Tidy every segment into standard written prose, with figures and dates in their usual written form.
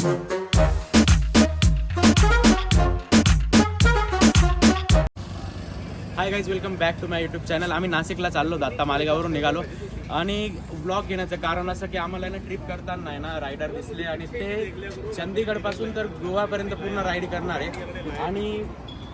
High guys, welcome back to my YouTube channel. आम्ही नाशिकला चाललो होतो, आत्ता मालेगाववरून निघालो आणि ब्लॉग घेण्याचं कारण असं की आम्हाला ना ट्रिप करताना आहे ना रायडर दिसले आणि ते चंदीगडपासून तर गोवापर्यंत पूर्ण राईड करणार आहे आणि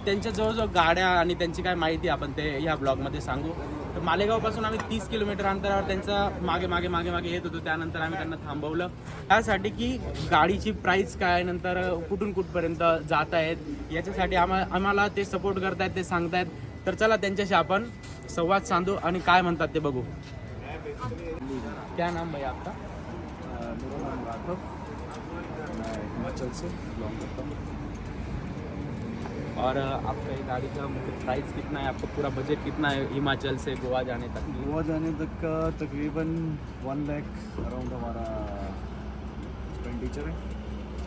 त्यांच्या जवळजवळ गाड्या आणि त्यांची काय माहिती आपण ते ह्या ब्लॉगमध्ये सांगू. तर मालेगावपासून आम्ही 30 किलोमीटर अंतरावर त्यांचा मागे येत होतो. त्यानंतर आम्ही त्यांना थांबवलं त्यासाठी की गाडीची प्राईस काय, नंतर कुठून कुठपर्यंत जात आहेत याच्यासाठी आम्हाला ते सपोर्ट करतायत, ते सांगतायत. तर चला त्यांच्याशी आपण संवाद साधू आणि काय म्हणतात ते बघू. क्या नाम भैया आपका? मेरा नाम राघव, मैं हिमाचल से बिलोंग करता हूँ. और आपका ये गाड़ी का मतलब प्राइस कितना है, आपको पूरा बजट कितना है हिमाचल से गोवा जाने तक? गोवा जाने तक का तकरीबन 1 लाख अराउंड हमारा एक्सपेंडिचर है,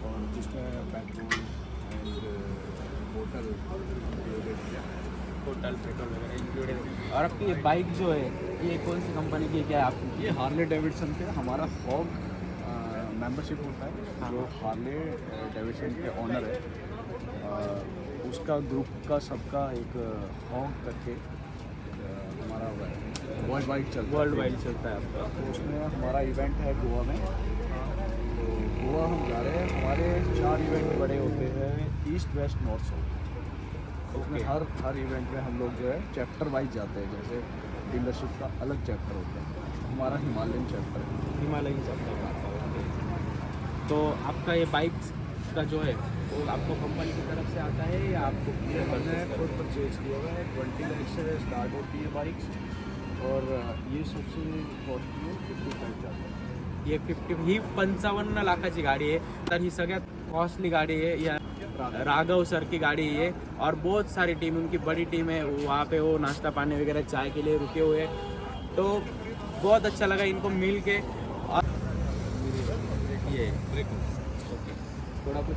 और जिसमें पेट्रोल एंड होटल पेट्रोल वगैरह इंक्लूडेड है. और आपकी ये बाइक जो है ये कौन सी कंपनी की है, क्या है आपकी? ये हार्ले डेविडसन के हमारा फॉग मेंबरशिप होता है, जो हार्ले डेविडसन के ऑनर है, उसका ग्रुप का सबका एक फॉग करके हमारा वर्ल्ड वाइड चलता है आपका. तो उसमें हमारा इवेंट है गोवा में. तो गोवा हम जा रहे हैं. हमारे 4 इवेंट बड़े होते हैं, ईस्ट वेस्ट नॉर्थ साउथ. उसमें हर इवेंट में हम लोग जो है चैप्टर वाइज जाते हैं. जैसे डीलरशिप का अलग चैप्टर होता है, हमारा हिमालयन चैप्टर है. हिमालयन चैप्टर है. तो आपका ये बाइक का जो है वो आपको कंपनी की तरफ से आता है या आपको मैंने खुद परचेज किया हुआ है. 20 लाख से स्टार्ट होती है बाइक्स, और ये सबसे कॉस्टली है 55 जाता है. ये 50 ही 55 लाखाची गाडी आहे. तर ही सगळ्यात कॉस्टली गाड़ी है. या राघव सर की गाड़ी है ये, और बहुत सारी टीम, उनकी बड़ी टीम है. वहाँ पे वो नाश्ता पानी वगैरह चाय के लिए रुके हुए हैं. तो बहुत अच्छा लगा इनको मिल के. और ये ओके, थोड़ा कुछ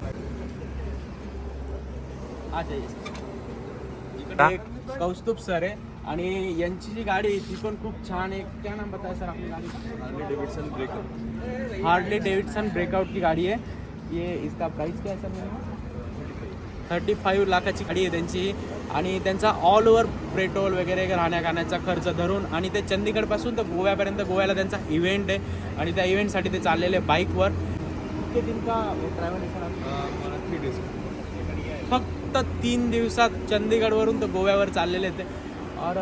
आ जाइए. इकडे कौस्तुभ सर आहे आणि यांची जी गाडी आहे ती पण खूप छान आहे. क्या नाम बताया सर आपकी गाड़ी? Harley Davidson breakout. Harley Davidson breakout की गाडी आहे. ये इसका प्राइस क्या है सर? 35 लाखाची गाडी आहे त्यांची. आणि त्यांचा ऑल ओव्हर पेट्रोल वगैरे राहण्या खाण्याचा खर्च धरून, आणि ते चंदीगडपासून तर गोव्यापर्यंत, गोव्याला त्यांचा इव्हेंट आहे आणि त्या इव्हेंटसाठी ते चाललेले बाईकवर. किती दिन का ट्रॅव्हल आहे सर? 3 days. फक्त 3 दिवसात चंदीगडवरून तर गोव्यावर चाललेले ते. और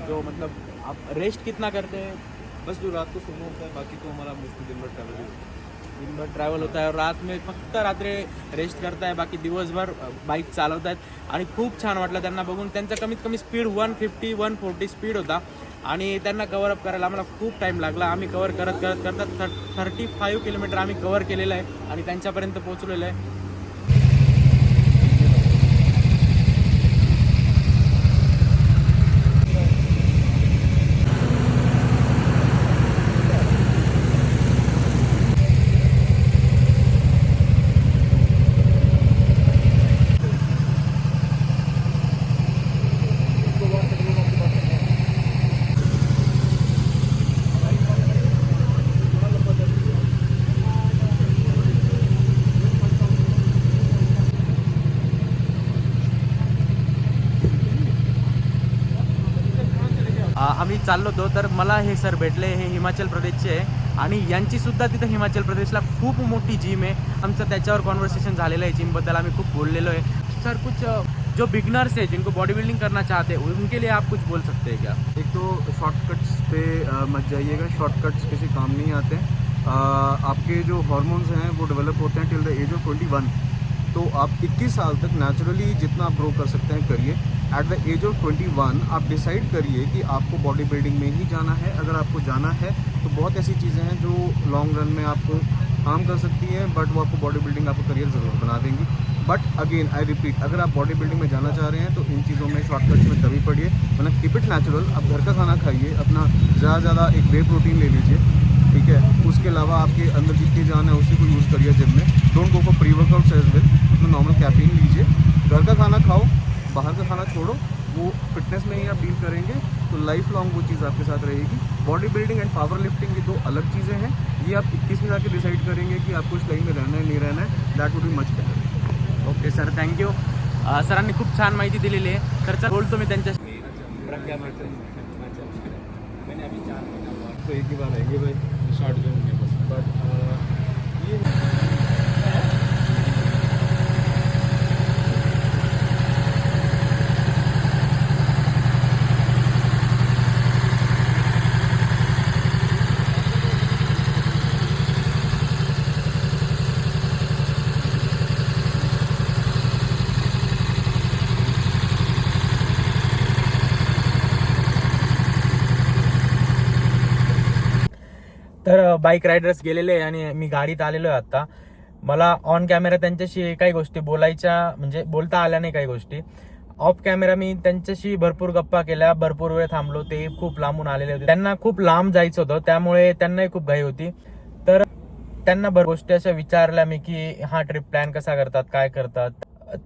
जो मतलब आप रेस्ट कितना करते हैं? बस जो रात को सोना होता है, बाकी तो हमारा मोस्टली दिन भर ट्रैवल ही होता है. दिन भर ट्रॅव्हल होता है और रात में फक्त रात्री रेस्ट करताय, बाकी दिवसभर बाईक चालवत आहेत. आणि खूप छान वाटलं त्यांना बघून. त्यांचा कमीत कमी स्पीड 150-140 स्पीड होता आणि त्यांना कव्हरअप करायला आम्हाला खूप टाईम लागला. आम्ही कव्हर करत 35 किलोमीटर आम्ही कव्हर केलेलं आहे आणि त्यांच्यापर्यंत पोहोचलेलं आहे. आम्ही चाललो होतो तर मला हे सर भेटले. हे हिमाचल प्रदेशचे आहे आणि यांचीसुद्धा तिथं हिमाचल प्रदेशला खूप मोठी जिम आहे. आमचं त्याच्यावर कॉन्व्हर्सेशन झालेलं आहे. जिमबद्दल आम्ही खूप बोललेलो आहे. सर, कुछ जो बिगनर्स है जिनको बॉडी बिल्डिंग करना चाहते हैं उनके लिए आप कुछ बोल सकते हैं क्या? एक तो शॉर्टकट्स पे मत जाइएगा. शॉर्टकट्स किसी काम नहीं आते. आपके जो हार्मोन्स हैं वो डेवलप होते हैं टिल द एज ऑफ 21. तो आप 21 साल तक नेचुरली जितना आप ग्रो कर सकते हैं करिए. एट द एज ऑफ 21 आप डिसाइड करिए कि आपको बॉडी बिल्डिंग में ही जाना है. अगर आपको जाना है तो बहुत ऐसी चीज़ें हैं जो लॉन्ग रन में आपको हार्म कर सकती हैं, बट वो आपको बॉडी बिल्डिंग आपको करियर ज़रूर बना देंगी. बट अगेन आई रिपीट, अगर आप बॉडी बिल्डिंग में जाना चाह रहे हैं तो इन चीज़ों में शॉर्टकट्स में तभी पड़िए, वरना कीप इट नेचुरल. आप घर का खाना खाइए, अपना ज़्यादा से ज़्यादा एक वे प्रोटीन ले लीजिए, ठीक है. उसके अलावा आपके अंदर जितनी जान है उसी को यूज़ करिए जिम में. Don't go for pre workouts as well. अपना नॉर्मल कैफीन लीजिए, घर का खाना खाओ, बाहर का खाना छोड़ो. वो फिटनेस में ही आप डील करेंगे तो लाइफ लॉन्ग वो चीज़ आपके साथ रहेगी. Body building end power lifting ये दो अलग चीज़ें हैं. ये आप 21 में जाके डिसाइड करेंगे कि आपको इस लाइन में रहना है नहीं रहना है, that would be much better. Okay sir, thank you. सरांनी खूप छान माहिती दिलेली आहे. तर सर बोलतो मी त्यांच्या. तो एक ही बार आएंगे भाई शॉर्ट जोन में बस. बट ये तर बाईक रायडर्स गेलेले आहे आणि मी गाडीत आलेलो आहे आता. मला ऑन कॅमेरा त्यांच्याशी काही गोष्टी बोलायच्या म्हणजे बोलता आल्या नाही काही गोष्टी. ऑफ कॅमेरा मी त्यांच्याशी भरपूर गप्पा केल्या, भरपूर वेळ थांबलो. ते खूप लांबून आलेले होते, त्यांना खूप लांब जायचं होतं, त्यामुळे त्यांनाही खूप घाई होती. तर त्यांना भरपूर गोष्टी अशा विचारल्या मी की हा ट्रिप प्लॅन कसा करतात, काय करतात.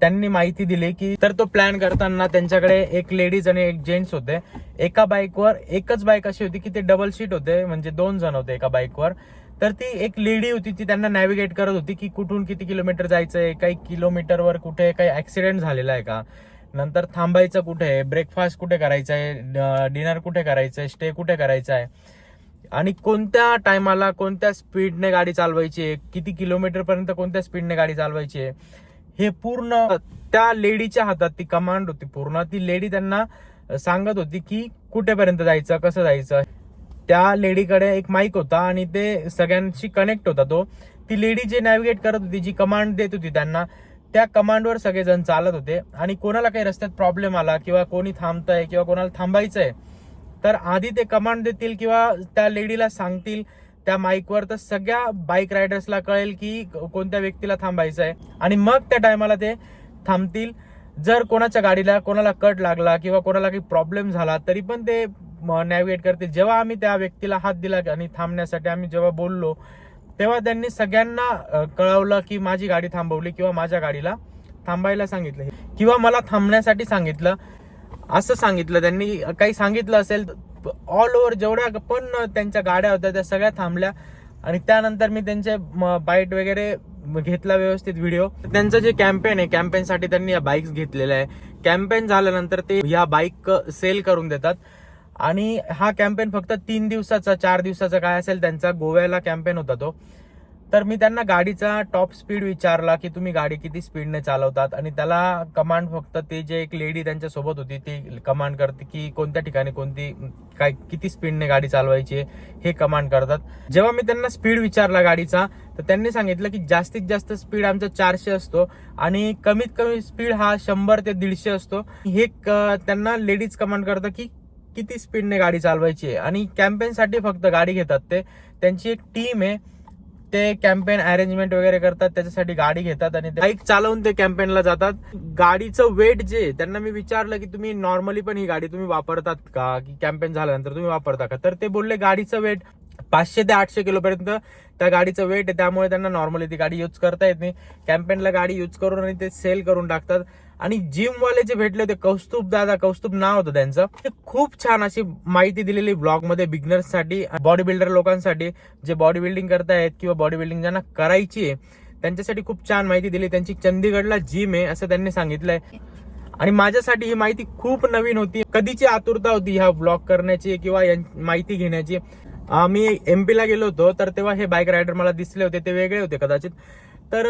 त्यांनी माहिती दिली की तर तो प्लॅन करताना त्यांच्याकडे एक लेडीज आणि एक जेंट्स होते. एका बाईकवर एकच बाईक अशी होती की ते डबल सीट होते, म्हणजे 2 जण होते एका बाईकवर. तर ती एक लेडी होती, ती त्यांना नॅव्हिगेट करत होती की कुठून किती किलोमीटर जायचंय, काही किलोमीटरवर कुठे काही ऍक्सिडेंट झालेला आहे का, नंतर थांबायचं कुठे आहे, ब्रेकफास्ट कुठे करायचा आहे, डिनर कुठे करायचंय, स्टे कुठे करायचा आहे, आणि कोणत्या टायमाला कोणत्या स्पीडने गाडी चालवायची आहे, किती किलोमीटर पर्यंत कोणत्या स्पीडने गाडी चालवायची आहे, हे पूर्ण त्या लेडीच्या हातात ती कमांड होती. पूर्ण ती लेडी त्यांना सांगत होती की कुठेपर्यंत जायचं, कसं जायचं. त्या लेडीकडे एक माईक होता आणि ते सगळ्यांशी कनेक्ट होता तो. ती लेडी जे नॅव्हिगेट करत होती, जी कमांड देत होती त्यांना, त्या कमांडवर सगळेजण चालत होते. आणि कोणाला काही रस्त्यात प्रॉब्लेम आला किंवा कोणी थांबतंय किंवा कोणाला थांबायचंय, तर आधी ते कमांड देतील किंवा त्या लेडीला सांगतील त्या माईकवर, तर सगळ्या बाईक रायडर्सला कळेल की कोणत्या व्यक्तीला थांबायचं आहे, आणि मग त्या टायमाला ते थांबतील. जर कोणाच्या गाडीला कोणाला कट लागला किंवा कोणाला काही प्रॉब्लेम झाला तरी पण ते नॅव्हिगेट करतील. जेव्हा आम्ही त्या व्यक्तीला हात दिला आणि थांबण्यासाठी आम्ही जेव्हा बोललो, तेव्हा त्यांनी सगळ्यांना कळवलं की माझी गाडी थांबवली किंवा माझ्या गाडीला थांबायला सांगितलं किंवा मला थांबण्यासाठी सांगितलं, असं सांगितलं त्यांनी. काही सांगितलं असेल, ऑल ओव्हर जेवढ्या पण त्यांच्या गाड्या होत्या त्या सगळ्या थांबल्या. आणि त्यानंतर मी त्यांचे बाईट वगैरे घेतला, व्यवस्थित व्हिडिओ. त्यांचं जे कॅम्पेन आहे, कॅम्पेनसाठी त्यांनी या बाईक्स घेतलेल्या आहे. कॅम्पेन झाल्यानंतर ते या बाईक सेल करून देतात. आणि हा कॅम्पेन फक्त 3 दिवसाचा 4 दिवसाचा काय असेल त्यांचा, गोव्याला कॅम्पेन होता तो. तर मी त्यांना गाडीचा टॉप स्पीड विचारला की तुम्ही गाडी किती स्पीडने चालवतात, आणि त्याला कमांड फक्त ते जे एक लेडी त्यांच्या सोबत होती ती कमांड करते की कोणत्या ठिकाणी कोणती काय किती स्पीडने गाडी चालवायची हे कमांड करतात. जेव्हा मी त्यांना स्पीड विचारला गाडीचा, तर त्यांनी सांगितलं की जास्तीत जास्त स्पीड आमचा 400 असतो आणि कमीत कमी स्पीड हा 100 ते 150 असतो. हे त्यांना लेडीज कमांड करतं की किती स्पीडने गाडी चालवायची आहे. आणि कॅम्पेनसाठी फक्त गाडी घेतात ते, त्यांची एक टीम आहे, ते कॅम्पेन अरेंजमेंट वगैरे करतात, त्याच्यासाठी गाडी घेतात आणि बाईक चालवून ते कॅम्पेनला जातात. गाडीचं वेट जे त्यांना मी विचारलं की तुम्ही नॉर्मली पण ही गाडी तुम्ही वापरतात का, की कॅम्पेन झाल्यानंतर तुम्ही वापरता का, तर ते बोलले गाडीचं वेट 500 ते 800 किलो पर्यंत त्या गाडीचं वेट आहे, त्यामुळे त्यांना नॉर्मली ती गाडी यूज करता येत नाही. कॅम्पेनला गाडी यूज करून आणि ते सेल करून टाकतात. आणि जिमवाले जे भेटले होते, कौस्तुभ नाव होतं त्यांचं, ते खूप छान अशी माहिती दिलेली ब्लॉग मध्ये बिगनर्ससाठी, बॉडी बिल्डर लोकांसाठी, जे बॉडी बिल्डिंग करतायत किंवा बॉडी बिल्डिंग ज्यांना करायची आहे त्यांच्यासाठी खूप छान माहिती दिली. त्यांची चंदीगडला जिम आहे असं त्यांनी सांगितलंय. आणि माझ्यासाठी ही माहिती खूप नवीन होती. कधीची आतुरता होती ह्या ब्लॉग करण्याची किंवा माहिती घेण्याची. मी MP ला गेलो होतो, तर तेव्हा हे बाईक रायडर मला दिसले होते, ते वेगळे होते कदाचित. तर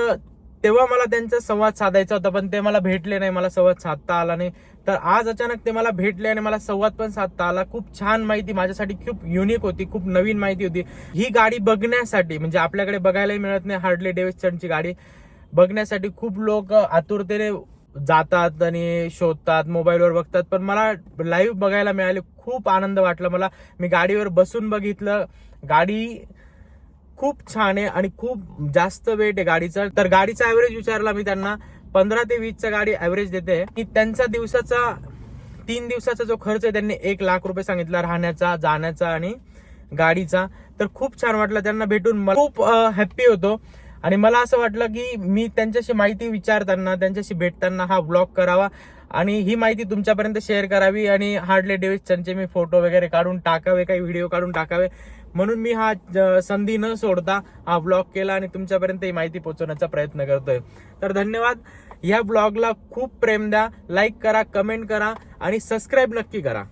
तेव्हा मला त्यांचा संवाद साधायचा होता, पण ते मला भेटले नाही, मला संवाद साधता आला नाही. तर आज अचानक ते मला भेटले आणि मला संवाद पण साधता आला. खूप छान माहिती, माझ्यासाठी खूप युनिक होती, खूप नवीन माहिती होती. ही गाडी बघण्यासाठी, म्हणजे आपल्याकडे बघायलाही मिळत नाही हार्ले डेव्हिडसनची गाडी, बघण्यासाठी खूप लोक आतुरतेने जातात आणि शोधतात, मोबाईलवर बघतात. पण मला लाईव्ह बघायला मिळाली, खूप आनंद वाटला मला. मी गाडीवर बसून बघितलं, गाडी खूप छान आहे आणि खूप जास्त वेट आहे गाडीचा. तर गाडीचा ऍव्हरेज विचारला मी त्यांना, 15 ते 20चा गाडी ऍव्हरेज देते. की त्यांचा 3 दिवसाचा जो खर्च आहे त्यांनी 1 लाख रुपये सांगितला, राहण्याचा, जाण्याचा आणि गाडीचा. तर खूप छान वाटलं त्यांना भेटून, खूप हॅप्पी होतो. आणि मला असं वाटलं की मी त्यांच्याशी माहिती विचारताना, त्यांच्याशी भेटताना हा ब्लॉग करावा आणि ही माहिती तुमच्यापर्यंत शेअर करावी. आणि हार्ले डेव्हिडसनचे मी फोटो वगैरे काढून टाकावे, काही व्हिडिओ काढून टाकावे. म्हणून मी हा संधी न सोडता हा ब्लॉग केला आणि तुमच्यापर्यंत ही माहिती पोहोचवण्याचा प्रयत्न करतोय. तर धन्यवाद. ह्या ब्लॉगला खूप प्रेम द्या, लाईक करा, कमेंट करा आणि सबस्क्राईब नक्की करा.